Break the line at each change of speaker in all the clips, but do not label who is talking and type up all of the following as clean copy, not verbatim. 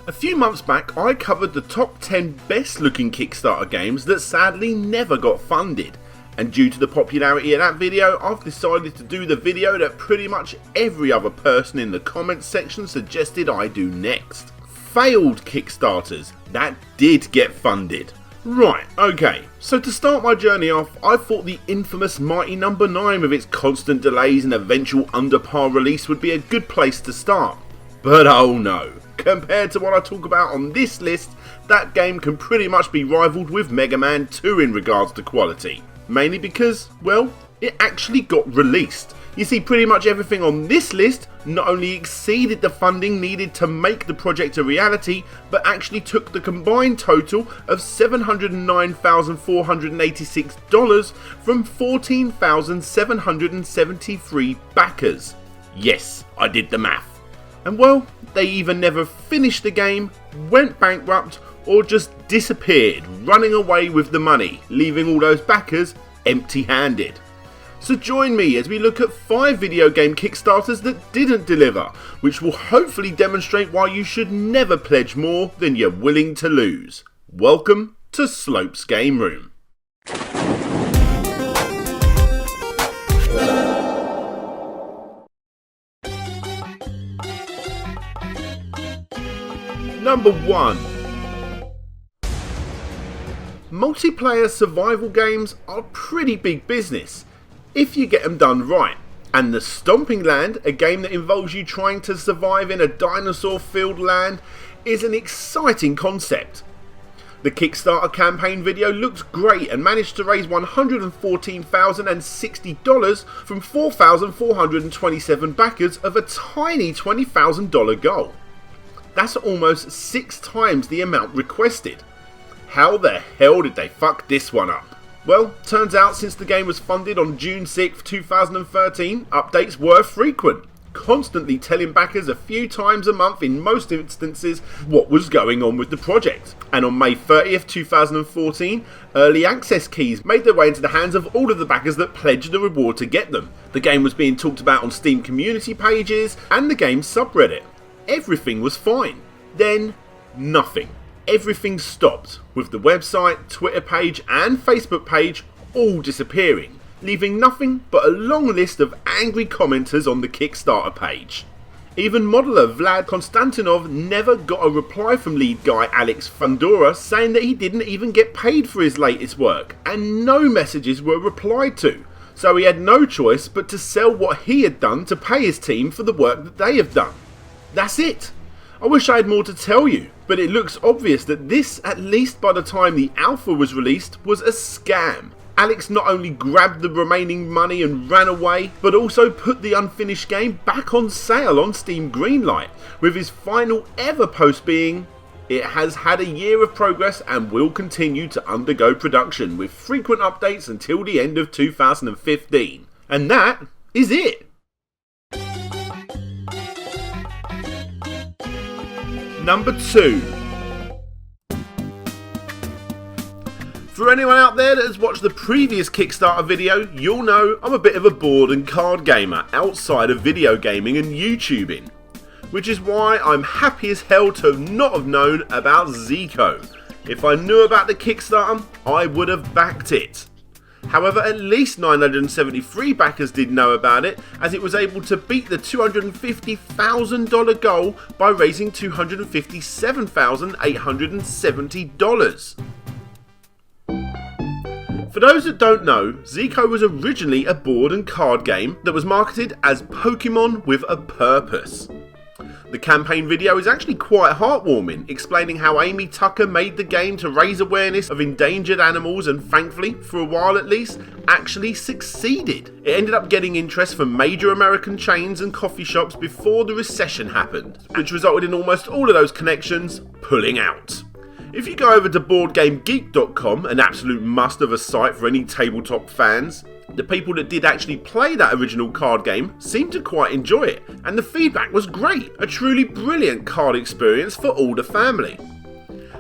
A few months back I covered the top 10 best looking Kickstarter games that sadly never got funded, and due to the popularity of that video I've decided to do the video that pretty much every other person in the comments section suggested I do next. Failed Kickstarters that did get funded. Right, okay, so to start my journey off, I thought the infamous Mighty No. 9 with its constant delays and eventual under par release would be a good place to start. But oh no, compared to what I talk about on this list, that game can pretty much be rivaled with Mega Man 2 in regards to quality. Mainly because, well, it actually got released. You see, pretty much everything on this list not only exceeded the funding needed to make the project a reality, but actually took the combined total of $709,486 from 14,773 backers. Yes, I did the math. And well, they either never finished the game, went bankrupt, or just disappeared, running away with the money, leaving all those backers empty-handed. So join me as we look at 5 video game Kickstarters that didn't deliver, which will hopefully demonstrate why you should never pledge more than you're willing to lose. Welcome to Slope's Game Room. Number 1. Multiplayer survival games are pretty big business, if you get them done right. And The Stomping Land, a game that involves you trying to survive in a dinosaur-filled land, is an exciting concept. The Kickstarter campaign video looks great and managed to raise $114,060 from 4,427 backers of a tiny $20,000 goal. That's almost 6 times the amount requested. How the hell did they fuck this one up? Well, turns out since the game was funded on June 6, 2013, updates were frequent, constantly telling backers a few times a month in most instances what was going on with the project. And on May 30th, 2014, early access keys made their way into the hands of all of the backers that pledged the reward to get them. The game was being talked about on Steam community pages and the game's subreddit. Everything was fine. Then, nothing. Everything stopped, with the website, Twitter page and Facebook page all disappearing, leaving nothing but a long list of angry commenters on the Kickstarter page. Even modeler Vlad Konstantinov never got a reply from lead guy Alex Fundora saying that he didn't even get paid for his latest work, and no messages were replied to, so he had no choice but to sell what he had done to pay his team for the work that they have done. That's it. I wish I had more to tell you, but it looks obvious that this, at least by the time the alpha was released, was a scam. Alex not only grabbed the remaining money and ran away, but also put the unfinished game back on sale on Steam Greenlight, with his final ever post being, "It has had a year of progress and will continue to undergo production, with frequent updates until the end of 2015. And that is it. Number 2. For anyone out there that has watched the previous Kickstarter video, you'll know I'm a bit of a board and card gamer outside of video gaming and YouTubing. Which is why I'm happy as hell to not have known about Zico. If I knew about the Kickstarter, I would have backed it. However, at least 973 backers did know about it, as it was able to beat the $250,000 goal by raising $257,870. For those that don't know, Zico was originally a board and card game that was marketed as Pokemon with a purpose. The campaign video is actually quite heartwarming, explaining how Amy Tucker made the game to raise awareness of endangered animals and thankfully, for a while at least, actually succeeded. It ended up getting interest from major American chains and coffee shops before the recession happened, which resulted in almost all of those connections pulling out. If you go over to BoardGameGeek.com, an absolute must of a site for any tabletop fans, the people that did actually play that original card game seemed to quite enjoy it, and the feedback was great, a truly brilliant card experience for all the family.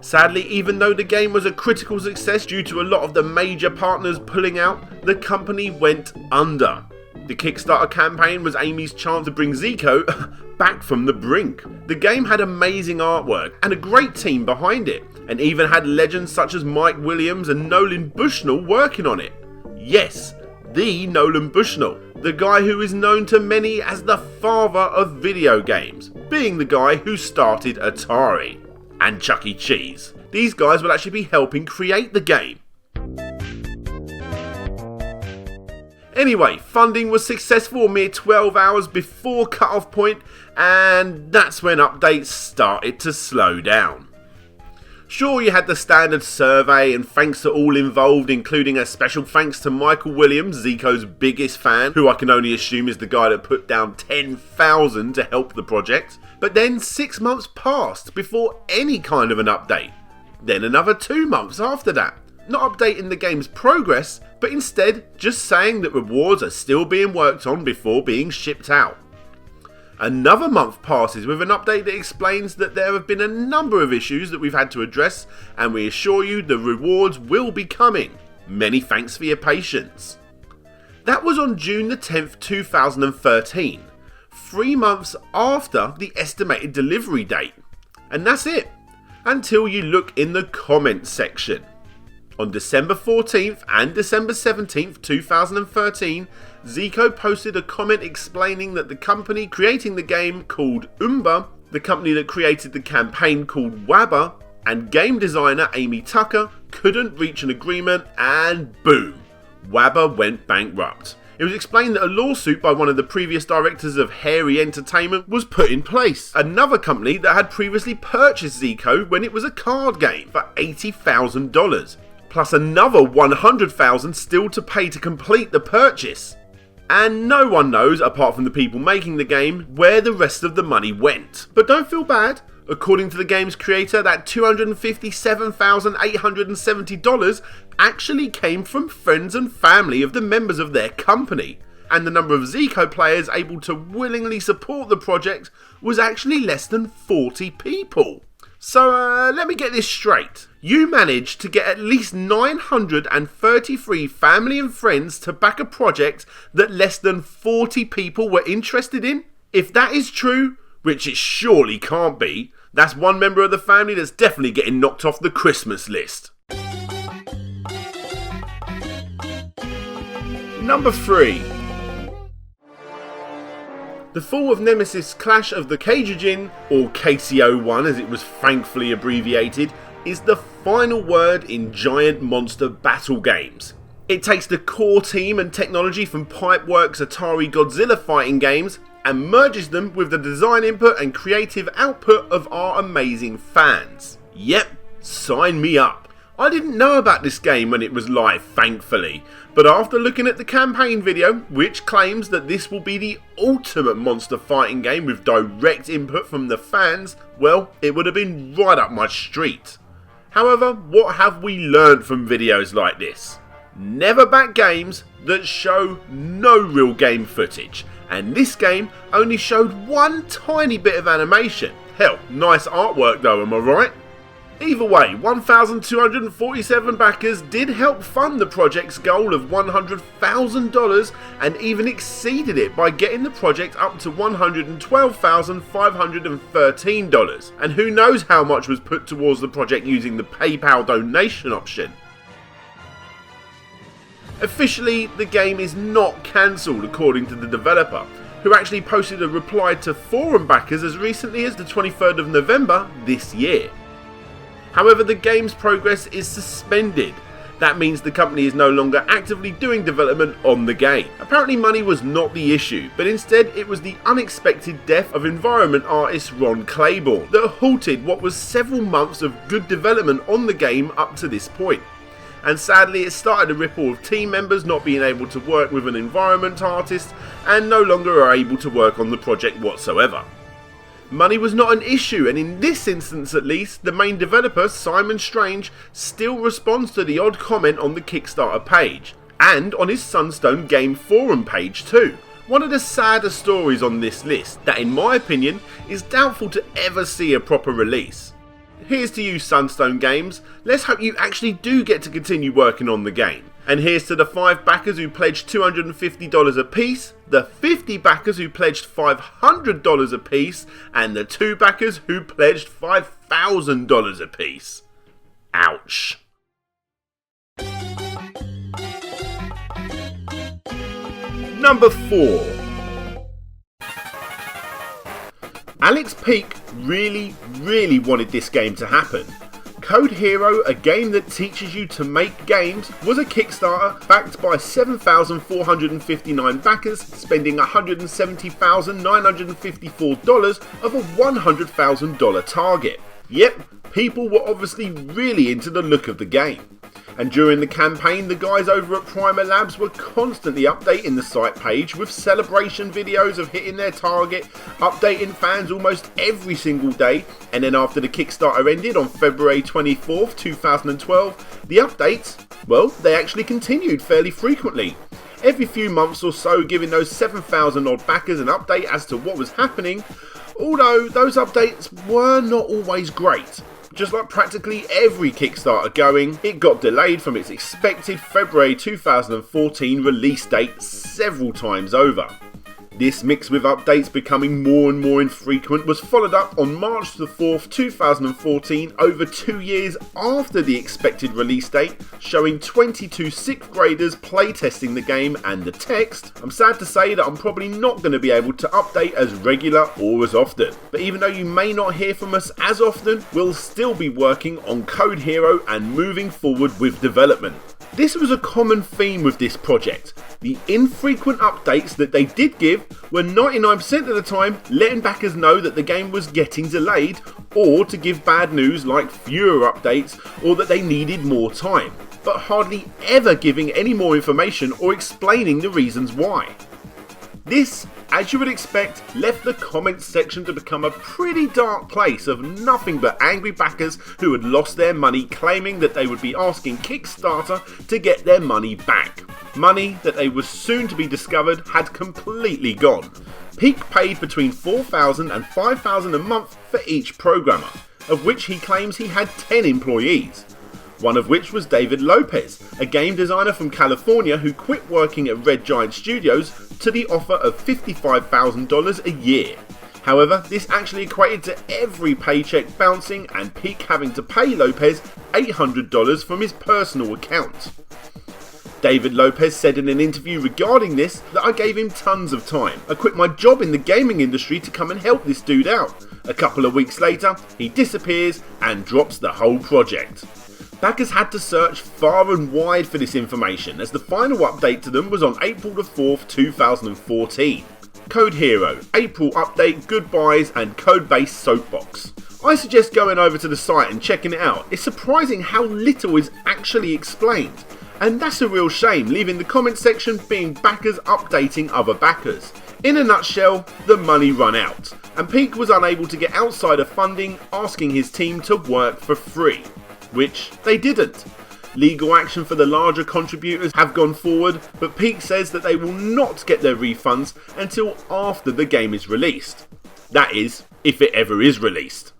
Sadly, even though the game was a critical success due to a lot of the major partners pulling out, the company went under. The Kickstarter campaign was Amy's chance to bring Zico back from the brink. The game had amazing artwork and a great team behind it, and even had legends such as Mike Williams and Nolan Bushnell working on it. Yes, the Nolan Bushnell, the guy who is known to many as the father of video games, being the guy who started Atari and Chuck E. Cheese. These guys will actually be helping create the game. Anyway, funding was successful a mere 12 hours before cut-off point, and that's when updates started to slow down. Sure, you had the standard survey, and thanks to all involved, including a special thanks to Michael Williams, Zico's biggest fan, who I can only assume is the guy that put down $10,000 to help the project. But then 6 months passed before any kind of an update. Then another 2 months after that. Not updating the game's progress, but instead just saying that rewards are still being worked on before being shipped out. Another month passes with an update that explains that there have been a number of issues that we've had to address, and we assure you the rewards will be coming. Many thanks for your patience. That was on June the 10th, 2013, 3 months after the estimated delivery date. And that's it, until you look in the comments section. On December 14th and December 17th, 2013, Zico posted a comment explaining that the company creating the game called Umba, the company that created the campaign called Wabba, and game designer Amy Tucker couldn't reach an agreement, and boom, Wabba went bankrupt. It was explained that a lawsuit by one of the previous directors of Hairy Entertainment was put in place. Another company that had previously purchased Zico when it was a card game for $80,000. Plus another $100,000 still to pay to complete the purchase. And no one knows, apart from the people making the game, where the rest of the money went. But don't feel bad. According to the game's creator, that $257,870 actually came from friends and family of the members of their company. And the number of Zico players able to willingly support the project was actually less than 40 people. So let me get this straight. You managed to get at least 933 family and friends to back a project that less than 40 people were interested in? If that is true, which it surely can't be, that's one member of the family that's definitely getting knocked off the Christmas list. Number 3. The fall of Nemesis Clash of the Kaijin, or KCO1 as it was thankfully abbreviated, is the final word in giant monster battle games. It takes the core team and technology from Pipeworks' Atari Godzilla fighting games and merges them with the design input and creative output of our amazing fans. Yep, sign me up. I didn't know about this game when it was live, thankfully, but after looking at the campaign video, which claims that this will be the ultimate monster fighting game with direct input from the fans, well, it would have been right up my street. However, what have we learned from videos like this? Never back games that show no real game footage, and this game only showed one tiny bit of animation. Hell, nice artwork though, am I right? Either way, 1,247 backers did help fund the project's goal of $100,000 and even exceeded it by getting the project up to $112,513. And who knows how much was put towards the project using the PayPal donation option. Officially, the game is not cancelled according to the developer, who actually posted a reply to forum backers as recently as the 23rd of November this year. However, the game's progress is suspended. That means the company is no longer actively doing development on the game. Apparently money was not the issue, but instead it was the unexpected death of environment artist Ron Claiborne that halted what was several months of good development on the game up to this point. And sadly it started a ripple of team members not being able to work with an environment artist and no longer are able to work on the project whatsoever. Money was not an issue, and in this instance at least, the main developer, Simon Strange, still responds to the odd comment on the Kickstarter page, and on his Sunstone Game Forum page too. One of the sadder stories on this list, that in my opinion, is doubtful to ever see a proper release. Here's to you Sunstone Games, let's hope you actually do get to continue working on the game, And here's to the 5 backers who pledged $250 apiece, the 50 backers who pledged $500 apiece, and the 2 backers who pledged $5,000 apiece. Ouch. Number 4. Alex Peak really wanted this game to happen. Code Hero, a game that teaches you to make games, was a Kickstarter backed by 7,459 backers, spending $170,954 of a $100,000 target. Yep, people were obviously really into the look of the game. And during the campaign, the guys over at Primer Labs were constantly updating the site page with celebration videos of hitting their target, updating fans almost every single day, and then after the Kickstarter ended on February 24th, 2012, the updates, well, they actually continued fairly frequently. Every few months or so, giving those 7,000 odd backers an update as to what was happening, although those updates were not always great. Just like practically every Kickstarter going, it got delayed from its expected February 2014 release date several times over. This, mixed with updates becoming more and more infrequent, was followed up on March the 4th, 2014, over 2 years after the expected release date, showing 22 6th graders playtesting the game, and the text, I'm sad to say that I'm probably not going to be able to update as regular or as often. But even though you may not hear from us as often, we'll still be working on Code Hero and moving forward with development. This was a common theme with this project. The infrequent updates that they did give were 99% of the time letting backers know that the game was getting delayed, or to give bad news like fewer updates or that they needed more time, but hardly ever giving any more information or explaining the reasons why. This, as you would expect, left the comments section to become a pretty dark place of nothing but angry backers who had lost their money, claiming that they would be asking Kickstarter to get their money back. Money that they was soon to be discovered had completely gone. Peak paid between $4,000 and $5,000 a month for each programmer, of which he claims he had 10 employees. One of which was David Lopez, a game designer from California who quit working at Red Giant Studios to the offer of $55,000 a year. However, this actually equated to every paycheck bouncing and Peak having to pay Lopez $800 from his personal account. David Lopez said in an interview regarding this that I gave him tons of time. I quit my job in the gaming industry to come and help this dude out. A couple of weeks later, he disappears and drops the whole project. Backers had to search far and wide for this information, as the final update to them was on April the 4th, 2014. Code Hero, April update, goodbyes, and Codebase Soapbox. I suggest going over to the site and checking it out. It's surprising how little is actually explained, and that's a real shame, leaving the comment section being backers updating other backers. In a nutshell, the money run out, and Peak was unable to get outsider funding, asking his team to work for free. Which they didn't. Legal action for the larger contributors have gone forward, but Peak says that they will not get their refunds until after the game is released. That is, if it ever is released.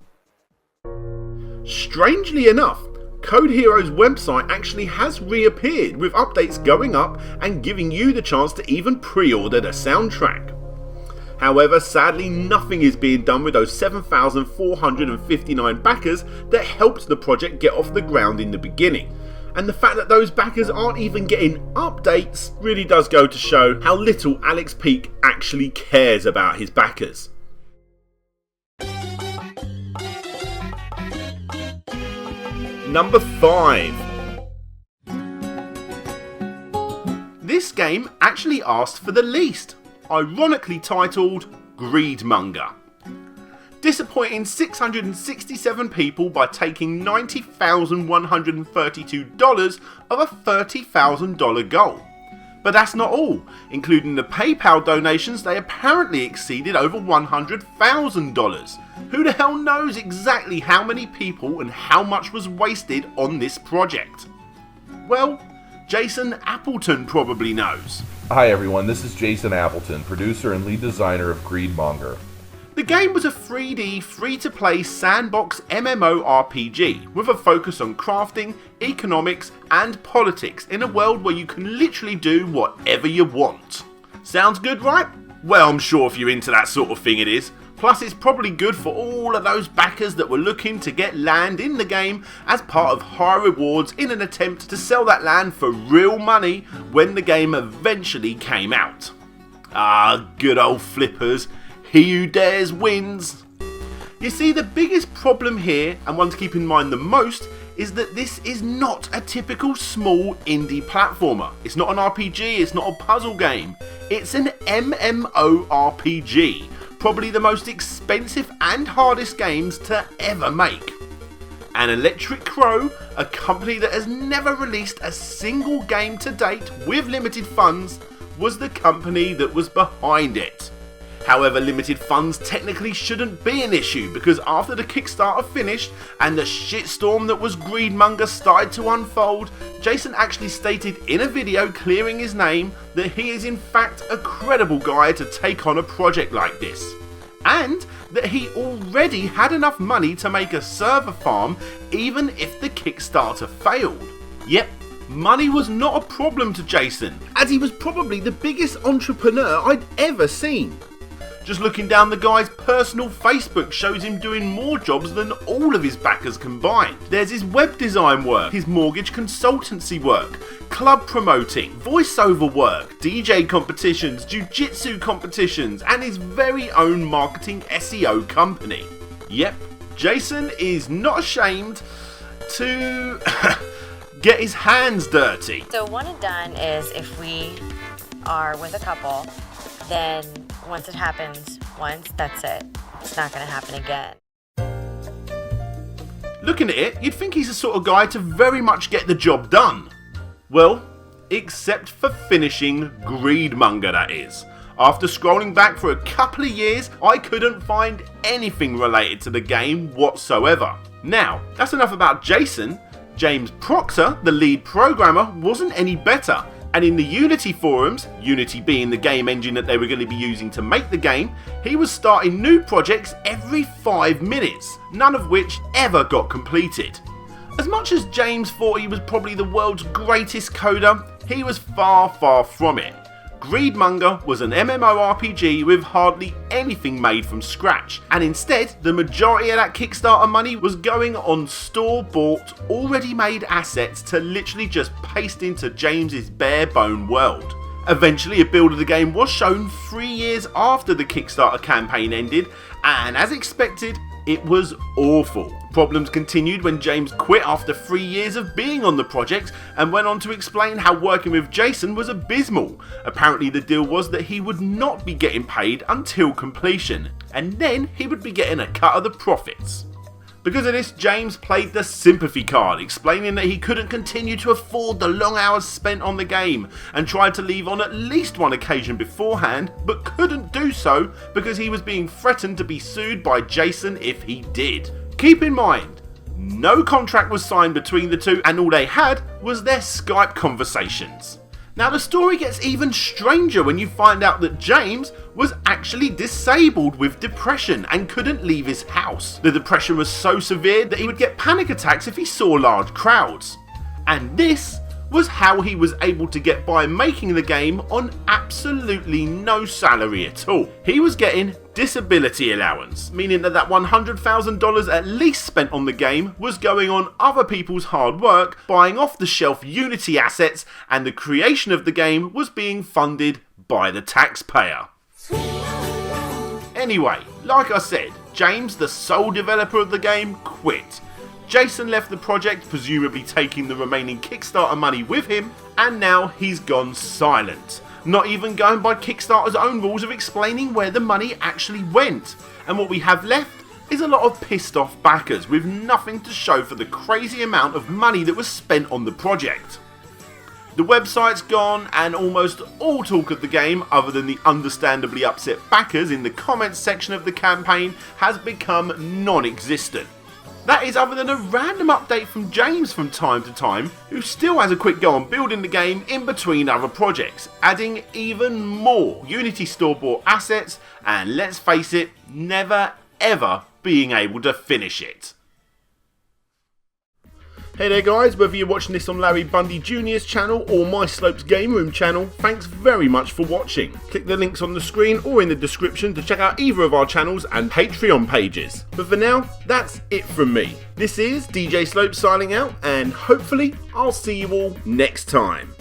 Strangely enough, Code Hero's website actually has reappeared, with updates going up and giving you the chance to even pre-order the soundtrack. However, sadly nothing is being done with those 7,459 backers that helped the project get off the ground in the beginning. And the fact that those backers aren't even getting updates really does go to show how little Alex Peak actually cares about his backers. Number 5. This game actually asked for the least. Ironically titled Greedmonger. Disappointing 667 people by taking $90,132 of a $30,000 goal. But that's not all. Including the PayPal donations, they apparently exceeded over $100,000. Who the hell knows exactly how many people and how much was wasted on this project? Well, Jason Appleton probably knows.
Hi everyone, this is Jason Appleton, producer and lead designer of Greedmonger.
The game was a 3D, free-to-play sandbox MMORPG with a focus on crafting, economics and politics in a world where you can literally do whatever you want. Sounds good, right? Well, I'm sure if you're into that sort of thing it is. Plus it's probably good for all of those backers that were looking to get land in the game as part of high rewards in an attempt to sell that land for real money when the game eventually came out. Ah, good old flippers. He who dares wins. You see, the biggest problem here, and one to keep in mind the most, is that this is not a typical small indie platformer. It's not an RPG, it's not a puzzle game. It's an MMORPG. Probably the most expensive and hardest games to ever make. And Electric Crow, a company that has never released a single game to date with limited funds, was the company that was behind it. However, limited funds technically shouldn't be an issue because after the Kickstarter finished and the shitstorm that was Greedmonger started to unfold, Jason actually stated in a video clearing his name that he is in fact a credible guy to take on a project like this. And that he already had enough money to make a server farm even if the Kickstarter failed. Yep, money was not a problem to Jason, as he was probably the biggest entrepreneur I'd ever seen. Just looking down the guy's personal Facebook shows him doing more jobs than all of his backers combined. There's his web design work, his mortgage consultancy work, club promoting, voiceover work, DJ competitions, jiu-jitsu competitions, and his very own marketing SEO company. Yep, Jason is not ashamed to get his hands dirty.
So one and done is if we are with a couple, then once it happens once, that's it. It's not going to happen again.
Looking at it, you'd think he's the sort of guy to very much get the job done. Well, except for finishing Greedmonger, that is. After scrolling back for a couple of years, I couldn't find anything related to the game whatsoever. Now, that's enough about Jason. James Proctor, the lead programmer, wasn't any better. And in the Unity forums, Unity being the game engine that they were going to be using to make the game, he was starting new projects every 5 minutes, none of which ever got completed. As much as James thought he was probably the world's greatest coder, he was far, far from it. Greedmonger was an MMORPG with hardly anything made from scratch, and instead the majority of that Kickstarter money was going on store-bought, already made assets to literally just paste into James's bare-bone world. Eventually a build of the game was shown 3 years after the Kickstarter campaign ended, and as expected, it was awful. Problems continued when James quit after 3 years of being on the project and went on to explain how working with Jason was abysmal. Apparently the deal was that he would not be getting paid until completion, and then he would be getting a cut of the profits. Because of this, James played the sympathy card, explaining that he couldn't continue to afford the long hours spent on the game and tried to leave on at least one occasion beforehand, but couldn't do so because he was being threatened to be sued by Jason if he did. Keep in mind, no contract was signed between the two and all they had was their Skype conversations. Now the story gets even stranger when you find out that James was actually disabled with depression and couldn't leave his house. The depression was so severe that he would get panic attacks if he saw large crowds. And this was how he was able to get by making the game on absolutely no salary at all. He was getting disability allowance, meaning that $100,000 at least spent on the game was going on other people's hard work, buying off the shelf Unity assets, and the creation of the game was being funded by the taxpayer. Anyway, like I said, James, the sole developer of the game, quit. Jason left the project, presumably taking the remaining Kickstarter money with him, and now he's gone silent. Not even going by Kickstarter's own rules of explaining where the money actually went. And what we have left is a lot of pissed off backers with nothing to show for the crazy amount of money that was spent on the project. The website's gone, and almost all talk of the game, other than the understandably upset backers in the comments section of the campaign, has become non-existent. That is other than a random update from James from time to time, who still has a quick go on building the game in between other projects, adding even more Unity store-bought assets and, let's face it, never ever being able to finish it. Hey there guys, whether you're watching this on Larry Bundy Jr.'s channel or My Slopes Game Room channel, thanks very much for watching. Click the links on the screen or in the description to check out either of our channels and Patreon pages. But for now, that's it from me. This is DJ Slopes signing out, and hopefully I'll see you all next time.